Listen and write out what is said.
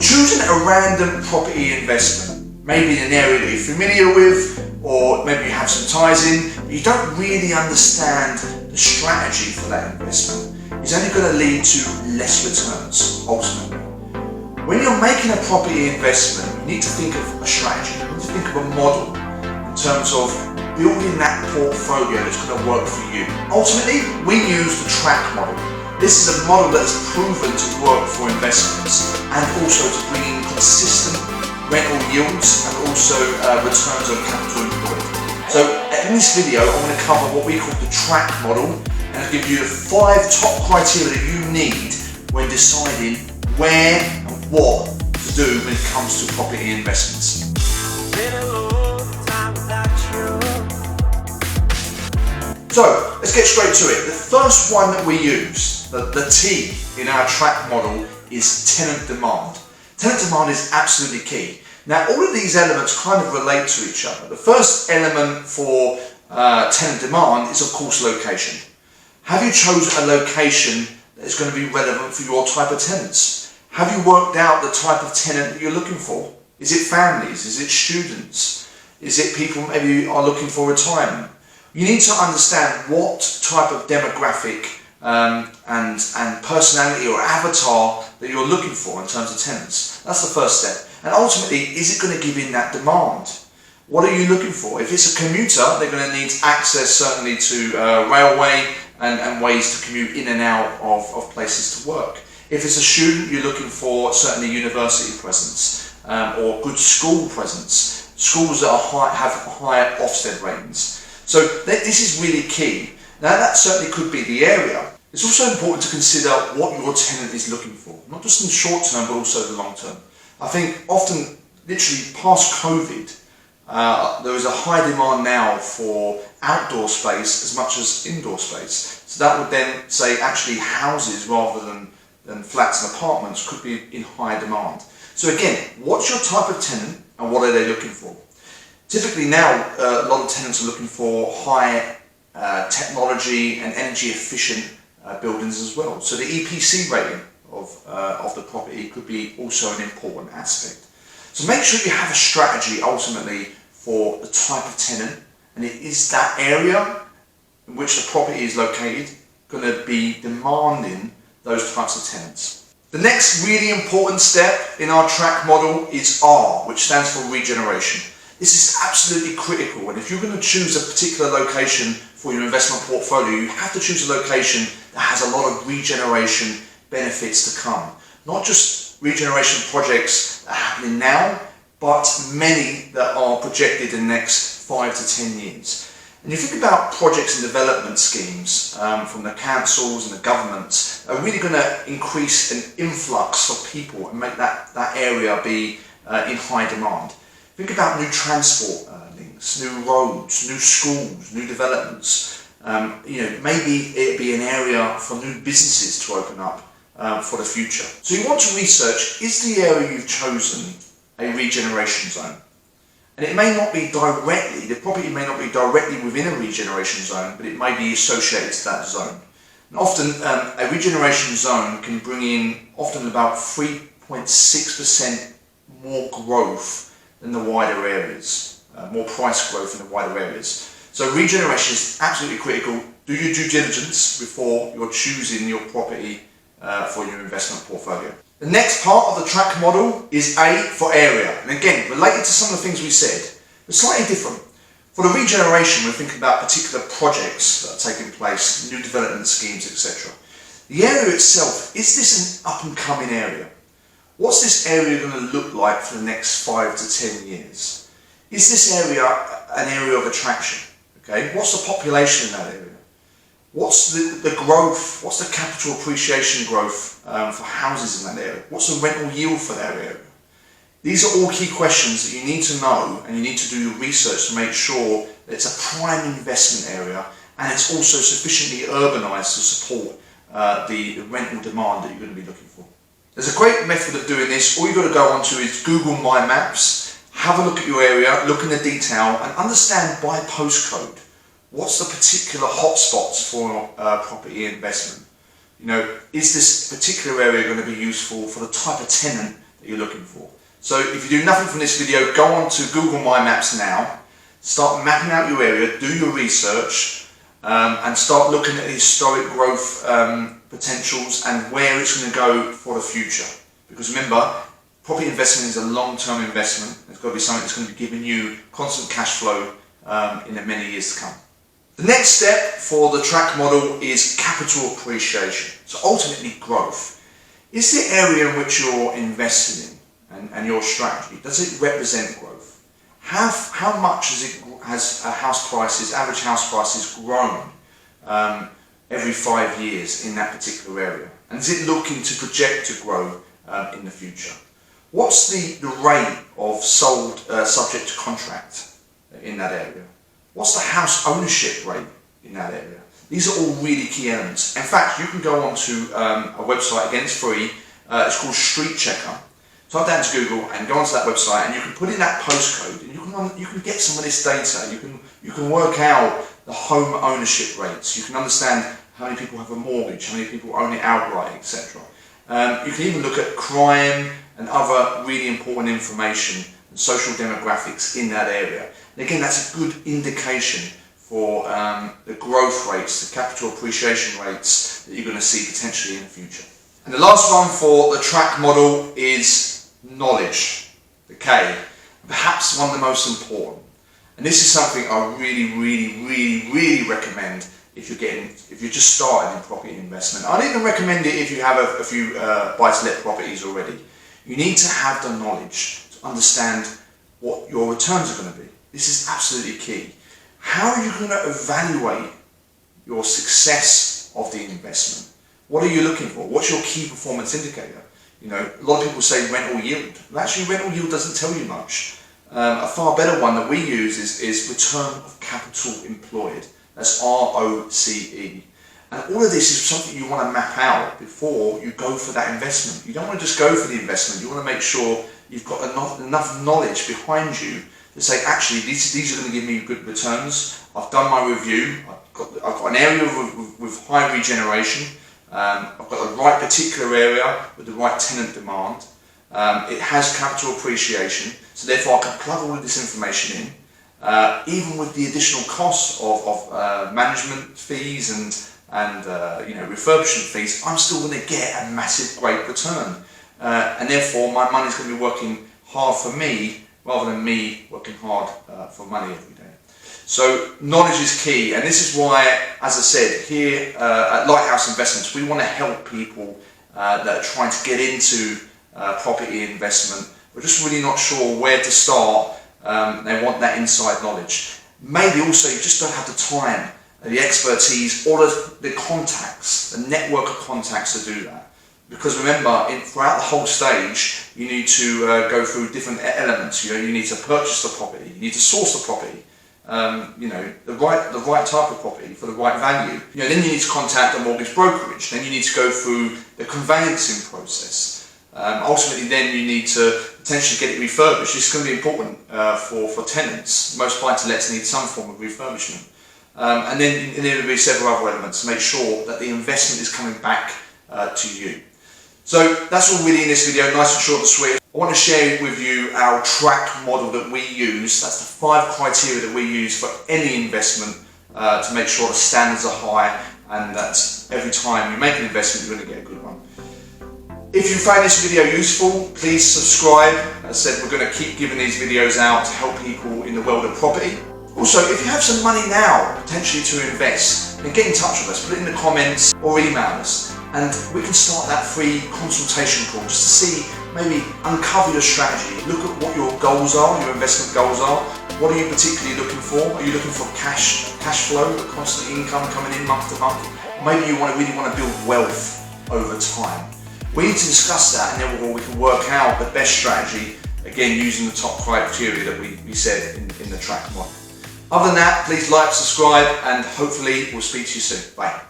Choosing a random property investment, maybe in an area that you're familiar with, or maybe you have some ties in, but you don't really understand the strategy for that investment, is only going to lead to less returns, ultimately. When you're making a property investment, you need to think of a strategy, you need to think of a model in terms of building that portfolio that's going to work for you. Ultimately, we use the track model. This is a model that is proven to work for investments and also to bring in consistent rental yields and also returns on capital employed. So in this video, I'm going to cover what we call the track model, and I'll give you the 5 top criteria that you need when deciding where and what to do when it comes to property investments. So let's get straight to it. The first one that we use, the T in our track model, is tenant demand. Tenant demand is absolutely key. Now all of these elements kind of relate to each other. The first element for tenant demand is of course location. Have you chosen a location that is going to be relevant for your type of tenants? Have you worked out the type of tenant that you're looking for? Is it families? Is it students? Is it people maybe are looking for retirement? You need to understand what type of demographic and personality or avatar that you're looking for in terms of tenants. That's the first step. And ultimately, is it going to give in that demand? What are you looking for? If it's a commuter, they're going to need access certainly to railway and ways to commute in and out of places to work. If it's a student, you're looking for certainly university presence or good school presence. Schools that have higher Ofsted ratings. So this is really key. Now that certainly could be the area. It's also important to consider what your tenant is looking for, not just in the short term but also the long term. I think often, literally past COVID, there is a high demand now for outdoor space as much as indoor space. So that would then say actually houses rather than flats and apartments could be in high demand. So again, what's your type of tenant and what are they looking for? Typically now, a lot of tenants are looking for high technology and energy efficient buildings as well. So the EPC rating of the property could be also an important aspect. So make sure you have a strategy ultimately for the type of tenant, and it is that area in which the property is located going to be demanding those types of tenants. The next really important step in our track model is R, which stands for regeneration. This is absolutely critical, and if you're going to choose a particular location for your investment portfolio, you have to choose a location that has a lot of regeneration benefits to come. Not just regeneration projects that are happening now, but many that are projected in the next 5 to 10 years. And you think about projects and development schemes from the councils and the governments are really going to increase an influx of people and make that area be in high demand. Think about new transport links, new roads, new schools, new developments. Maybe it'd be an area for new businesses to open up for the future. So you want to research, is the area you've chosen a regeneration zone? And it may not be directly, the property may not be directly within a regeneration zone, but it may be associated to that zone. And often a regeneration zone can bring in often about 3.6% more growth in the wider areas, more price growth in the wider areas. So regeneration is absolutely critical. Do your due diligence before you're choosing your property for your investment portfolio. The next part of the track model is A for area. And again, related to some of the things we said, but slightly different. For the regeneration, we're thinking about particular projects that are taking place, new development schemes, etc. The area itself, is this an up and coming area? What's this area going to look like for the next 5 to 10 years? Is this area an area of attraction? Okay, what's the population in that area? What's the growth? What's the capital appreciation growth for houses in that area? What's the rental yield for that area? These are all key questions that you need to know, and you need to do your research to make sure that it's a prime investment area and it's also sufficiently urbanised to support the rental demand that you're going to be looking for. There's a great method of doing this. All you've got to go onto is Google My Maps, have a look at your area, look in the detail and understand by postcode what's the particular hotspots for property investment. Is this particular area going to be useful for the type of tenant that you're looking for. So if you do nothing from this video, go on to Google My Maps now, start mapping out your area, do your research, and start looking at the historic growth potentials and where it's going to go for the future. Because remember, property investment is a long-term investment. It's got to be something that's going to be giving you constant cash flow in the many years to come. The next step for the track model is capital appreciation. So ultimately growth. Is the area in which you're investing in and your strategy, does it represent growth? How much has average house prices grown every 5 years in that particular area? And is it looking to project to grow in the future? What's the rate of sold subject to contract in that area? What's the house ownership rate in that area? These are all really key elements. In fact, you can go onto a website, again it's free, it's called Street Checker. Type that into Google and go onto that website and you can put in that postcode and you can get some of this data. You can work out the home ownership rates. You can understand how many people have a mortgage, how many people own it outright, etc. You can even look at crime and other really important information and social demographics in that area. And again, that's a good indication for the growth rates, the capital appreciation rates that you're going to see potentially in the future. And the last one for the track model is knowledge, the K, perhaps one of the most important. And this is something I really recommend if you're just starting in property investment. I'd even recommend it if you have a few buy-to-let properties already. You need to have the knowledge to understand what your returns are going to be. This is absolutely key. How are you going to evaluate your success of the investment? What are you looking for? What's your key performance indicator? You know, a lot of people say rental yield. Well, actually, rental yield doesn't tell you much. A far better one that we use is return of capital employed. That's ROCE. And all of this is something you want to map out before you go for that investment. You don't want to just go for the investment. You want to make sure you've got enough knowledge behind you to say, actually, these are going to give me good returns. I've done my review. I've got an area with high regeneration. I've got the right particular area with the right tenant demand. It has capital appreciation, so therefore I can plug all of this information in. Even with the additional costs of management fees and refurbishment fees, I'm still going to get a massive great return. And therefore my money's going to be working hard for me rather than me working hard for money every day. So knowledge is key, and this is why, as I said, here at Lighthouse Investments, we want to help people that are trying to get into property investment. We're just really not sure where to start. They want that inside knowledge. Maybe also you just don't have the time, the expertise, or the contacts, the network of contacts to do that. Because remember, throughout the whole stage, you need to go through different elements. You need to purchase the property, you need to source the property, the right type of property for the right value. Then you need to contact a mortgage brokerage. Then you need to go through the conveyancing process. Ultimately, then you need to potentially get it refurbished. This is going to be important for tenants. Most buy-to-lets need some form of refurbishment. And then there will be several other elements to make sure that the investment is coming back to you. So that's all really in this video, nice and short and sweet. I want to share with you our track model that we use. That's the 5 criteria that we use for any investment to make sure the standards are high and that every time you make an investment you're going to get a good one. If you found this video useful, please subscribe. As I said, we're going to keep giving these videos out to help people in the world of property. Also, if you have some money now, potentially to invest, then get in touch with us, put it in the comments or email us, and we can start that free consultation call just to see, maybe uncover your strategy, look at what your goals are, your investment goals are. What are you particularly looking for? Are you looking for cash flow, constant income coming in month to month? Maybe you really want to build wealth over time. We need to discuss that, and then we can work out the best strategy, again using the top criteria that we said in the track model. Other than that, please like, subscribe, and hopefully we'll speak to you soon. Bye.